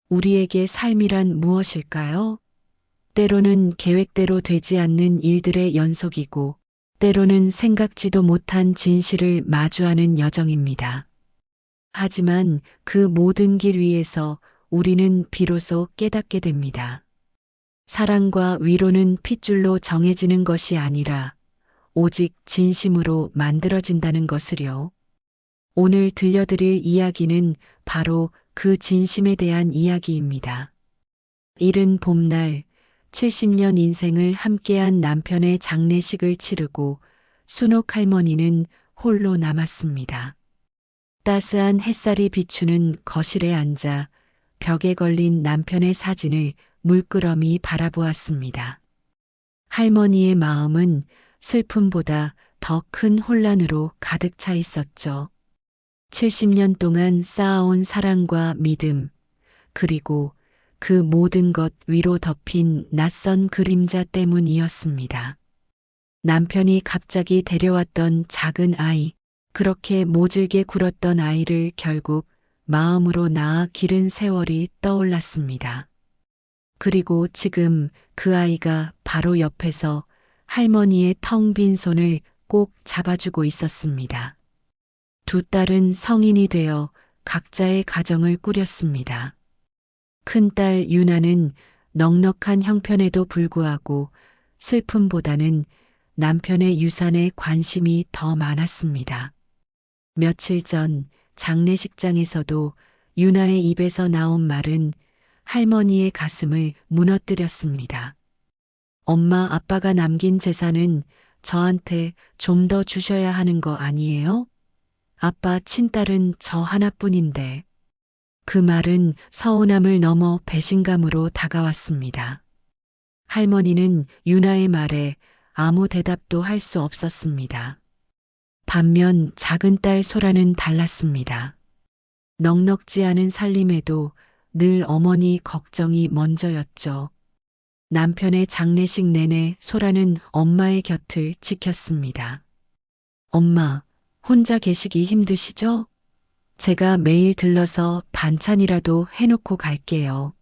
우리에게 삶이란 무엇일까요? 때로는 계획대로 되지 않는 일들의 연속이고, 때로는 생각지도 못한 진실을 마주하는 여정입니다. 하지만 그 모든 길 위에서 우리는 비로소 깨닫게 됩니다. 사랑과 위로는 핏줄로 정해지는 것이 아니라 오직 진심으로 만들어진다는 것을요. 오늘 들려드릴 이야기는 바로 그 진심에 대한 이야기입니다. 이른 봄날 70년 인생을 함께한 남편의 장례식을 치르고 순옥 할머니는 홀로 남았습니다. 따스한 햇살이 비추는 거실에 앉아 벽에 걸린 남편의 사진을 물끄러미 바라보았습니다. 할머니의 마음은 슬픔보다 더 큰 혼란으로 가득 차 있었죠. 70년 동안 쌓아온 사랑과 믿음, 그리고 그 모든 것 위로 덮인 낯선 그림자 때문이었습니다. 남편이 갑자기 데려왔던 작은 아이, 그렇게 모질게 굴었던 아이를 결국 마음으로 낳아 기른 세월이 떠올랐습니다. 그리고 지금 그 아이가 바로 옆에서 할머니의 텅 빈 손을 꼭 잡아주고 있었습니다. 두 딸은 성인이 되어 각자의 가정을 꾸렸습니다. 큰딸 유나는 넉넉한 형편에도 불구하고 슬픔보다는 남편의 유산에 관심이 더 많았습니다. 며칠 전 장례식장에서도 유나의 입에서 나온 말은 할머니의 가슴을 무너뜨렸습니다. 엄마, 아빠가 남긴 재산은 저한테 좀 더 주셔야 하는 거 아니에요? 아빠 친딸은 저 하나뿐인데. 그 말은 서운함을 넘어 배신감으로 다가왔습니다. 할머니는 유나의 말에 아무 대답도 할 수 없었습니다. 반면 작은 딸 소라는 달랐습니다. 넉넉지 않은 살림에도 늘 어머니 걱정이 먼저였죠. 남편의 장례식 내내 소라는 엄마의 곁을 지켰습니다. 엄마, 혼자 계시기 힘드시죠? 제가 매일 들러서 반찬이라도 해놓고 갈게요.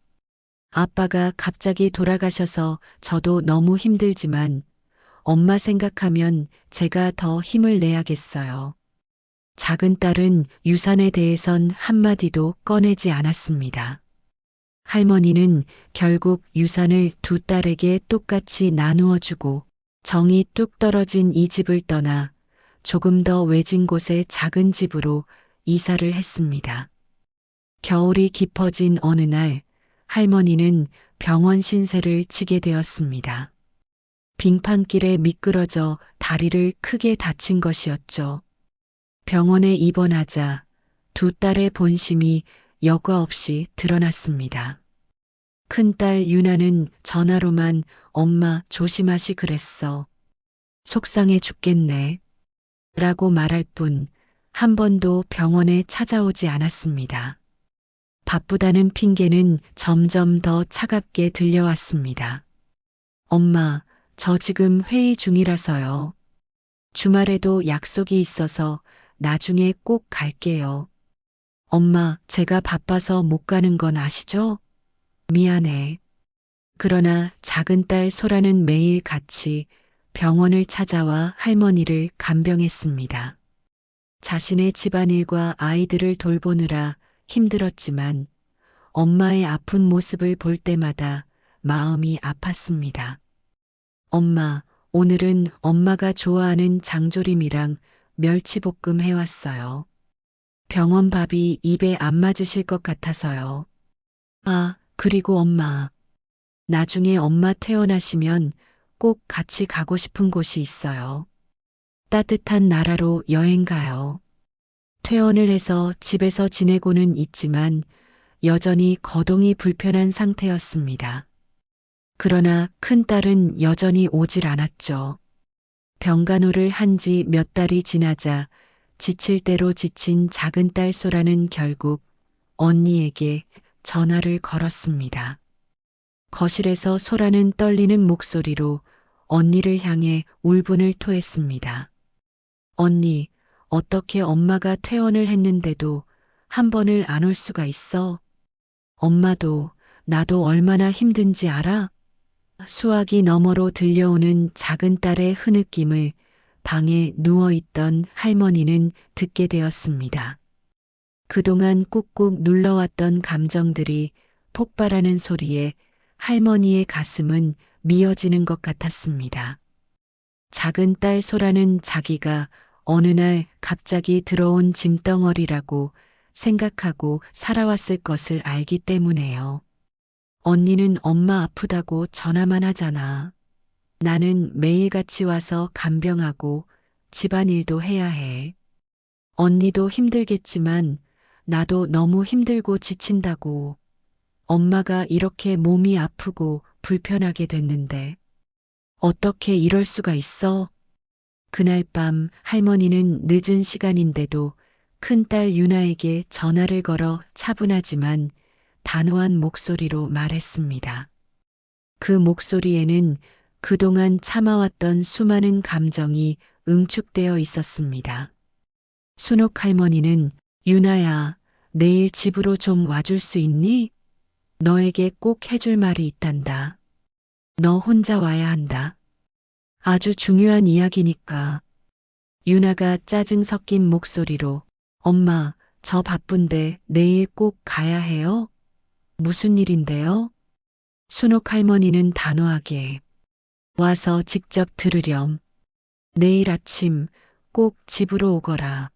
아빠가 갑자기 돌아가셔서 저도 너무 힘들지만 엄마 생각하면 제가 더 힘을 내야겠어요. 작은 딸은 유산에 대해선 한마디도 꺼내지 않았습니다. 할머니는 결국 유산을 두 딸에게 똑같이 나누어 주고 정이 뚝 떨어진 이 집을 떠나 조금 더 외진 곳의 작은 집으로 이사를 했습니다. 겨울이 깊어진 어느 날 할머니는 병원 신세를 지게 되었습니다. 빙판길에 미끄러져 다리를 크게 다친 것이었죠. 병원에 입원하자 두 딸의 본심이 여과 없이 드러났습니다. 큰딸 유나는 전화로만 엄마 조심하시 그랬어. 속상해 죽겠네. 라고 말할 뿐 한 번도 병원에 찾아오지 않았습니다. 바쁘다는 핑계는 점점 더 차갑게 들려왔습니다. 엄마, 저 지금 회의 중이라서요. 주말에도 약속이 있어서 나중에 꼭 갈게요. 엄마, 제가 바빠서 못 가는 건 아시죠? 미안해. 그러나 작은 딸 소라는 매일 같이 병원을 찾아와 할머니를 간병했습니다. 자신의 집안일과 아이들을 돌보느라 힘들었지만 엄마의 아픈 모습을 볼 때마다 마음이 아팠습니다. 엄마, 오늘은 엄마가 좋아하는 장조림이랑 멸치볶음 해왔어요. 병원 밥이 입에 안 맞으실 것 같아서요. 아, 그리고 엄마. 나중에 엄마 퇴원하시면 꼭 같이 가고 싶은 곳이 있어요. 따뜻한 나라로 여행 가요. 퇴원을 해서 집에서 지내고는 있지만 여전히 거동이 불편한 상태였습니다. 그러나 큰딸은 여전히 오질 않았죠. 병간호를 한 지 몇 달이 지나자 지칠 대로 지친 작은 딸 소라는 결국 언니에게 전화를 걸었습니다. 거실에서 소라는 떨리는 목소리로 언니를 향해 울분을 토했습니다. 언니, 어떻게 엄마가 퇴원을 했는데도 한 번을 안 올 수가 있어? 엄마도 나도 얼마나 힘든지 알아? 수화기 너머로 들려오는 작은 딸의 흐느낌을 방에 누워있던 할머니는 듣게 되었습니다. 그동안 꾹꾹 눌러왔던 감정들이 폭발하는 소리에 할머니의 가슴은 미어지는 것 같았습니다. 작은 딸 소라는 자기가 어느 날 갑자기 들어온 짐덩어리라고 생각하고 살아왔을 것을 알기 때문에요. 언니는 엄마 아프다고 전화만 하잖아. 나는 매일같이 와서 간병하고 집안일도 해야 해. 언니도 힘들겠지만 나도 너무 힘들고 지친다고. 엄마가 이렇게 몸이 아프고 불편하게 됐는데 어떻게 이럴 수가 있어? 그날 밤 할머니는 늦은 시간인데도 큰딸 유나에게 전화를 걸어 차분하지만 단호한 목소리로 말했습니다. 그 목소리에는 그동안 참아왔던 수많은 감정이 응축되어 있었습니다. 순옥 할머니는 유나야, 내일 집으로 좀 와줄 수 있니? 너에게 꼭 해줄 말이 있단다. 너 혼자 와야 한다. 아주 중요한 이야기니까. 유나가 짜증 섞인 목소리로 엄마, 저 바쁜데 내일 꼭 가야 해요? 무슨 일인데요? 순옥 할머니는 단호하게 와서 직접 들으렴. 내일 아침 꼭 집으로 오거라.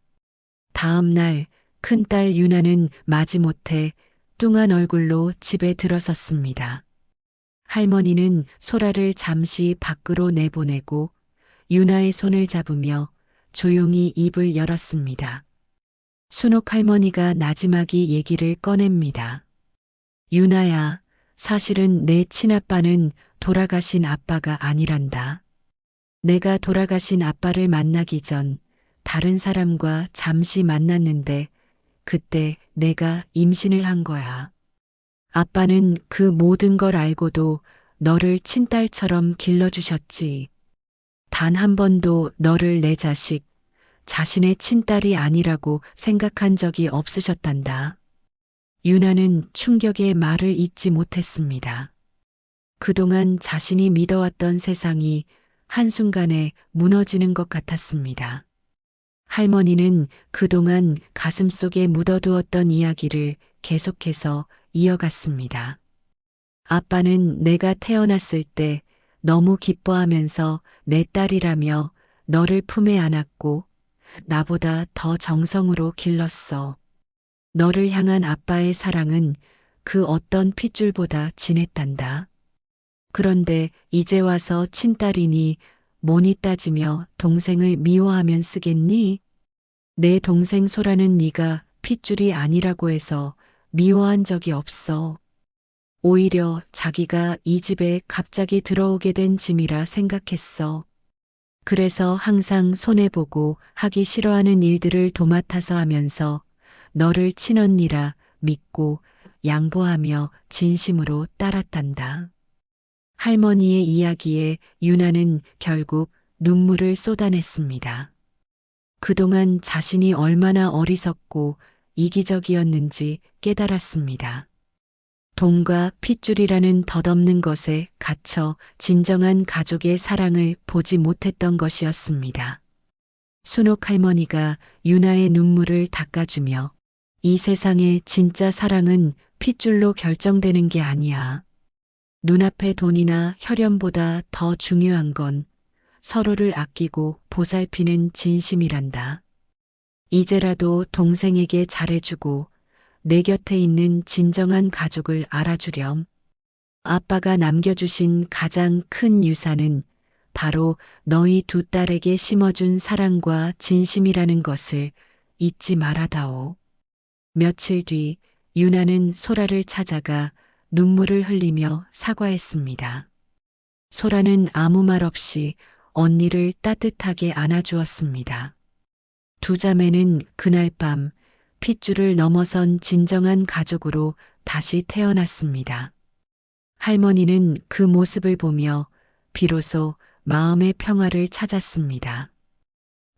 다음 날 큰딸 유나는 마지못해 뚱한 얼굴로 집에 들어섰습니다. 할머니는 소라를 잠시 밖으로 내보내고 유나의 손을 잡으며 조용히 입을 열었습니다. 순옥 할머니가 나지막이 얘기를 꺼냅니다. 유나야, 사실은 내 친아빠는 돌아가신 아빠가 아니란다. 내가 돌아가신 아빠를 만나기 전 다른 사람과 잠시 만났는데 그때 내가 임신을 한 거야. 아빠는 그 모든 걸 알고도 너를 친딸처럼 길러주셨지. 단 한 번도 너를 내 자식, 자신의 친딸이 아니라고 생각한 적이 없으셨단다. 유나는 충격의 말을 잇지 못했습니다. 그동안 자신이 믿어왔던 세상이 한순간에 무너지는 것 같았습니다. 할머니는 그동안 가슴속에 묻어두었던 이야기를 계속해서 이어갔습니다. 아빠는 내가 태어났을 때 너무 기뻐하면서 내 딸이라며 너를 품에 안았고 나보다 더 정성으로 길렀어. 너를 향한 아빠의 사랑은 그 어떤 핏줄보다 진했단다. 그런데 이제 와서 친딸이니 뭐니 따지며 동생을 미워하면 쓰겠니? 내 동생 소라는 네가 핏줄이 아니라고 해서 미워한 적이 없어. 오히려 자기가 이 집에 갑자기 들어오게 된 짐이라 생각했어. 그래서 항상 손해보고 하기 싫어하는 일들을 도맡아서 하면서 너를 친언니라 믿고 양보하며 진심으로 따랐단다. 할머니의 이야기에 유나는 결국 눈물을 쏟아냈습니다. 그동안 자신이 얼마나 어리석고 이기적이었는지 깨달았습니다. 돈과 핏줄이라는 덧없는 것에 갇혀 진정한 가족의 사랑을 보지 못했던 것이었습니다. 순옥 할머니가 유나의 눈물을 닦아주며 이 세상의 진짜 사랑은 핏줄로 결정되는 게 아니야. 눈앞의 돈이나 혈연보다 더 중요한 건 서로를 아끼고 보살피는 진심이란다. 이제라도 동생에게 잘해주고 내 곁에 있는 진정한 가족을 알아주렴. 아빠가 남겨주신 가장 큰 유산은 바로 너희 두 딸에게 심어준 사랑과 진심이라는 것을 잊지 말아다오. 며칠 뒤 유나는 소라를 찾아가 눈물을 흘리며 사과했습니다. 소라는 아무 말 없이 언니를 따뜻하게 안아주었습니다. 두 자매는 그날 밤 핏줄을 넘어선 진정한 가족으로 다시 태어났습니다. 할머니는 그 모습을 보며 비로소 마음의 평화를 찾았습니다.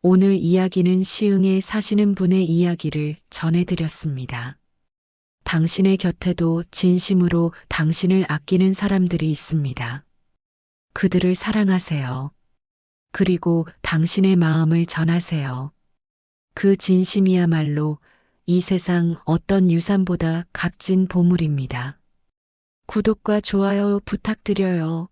오늘 이야기는 시흥에 사시는 분의 이야기를 전해드렸습니다. 당신의 곁에도 진심으로 당신을 아끼는 사람들이 있습니다. 그들을 사랑하세요. 그리고 당신의 마음을 전하세요. 그 진심이야말로 이 세상 어떤 유산보다 값진 보물입니다. 구독과 좋아요 부탁드려요.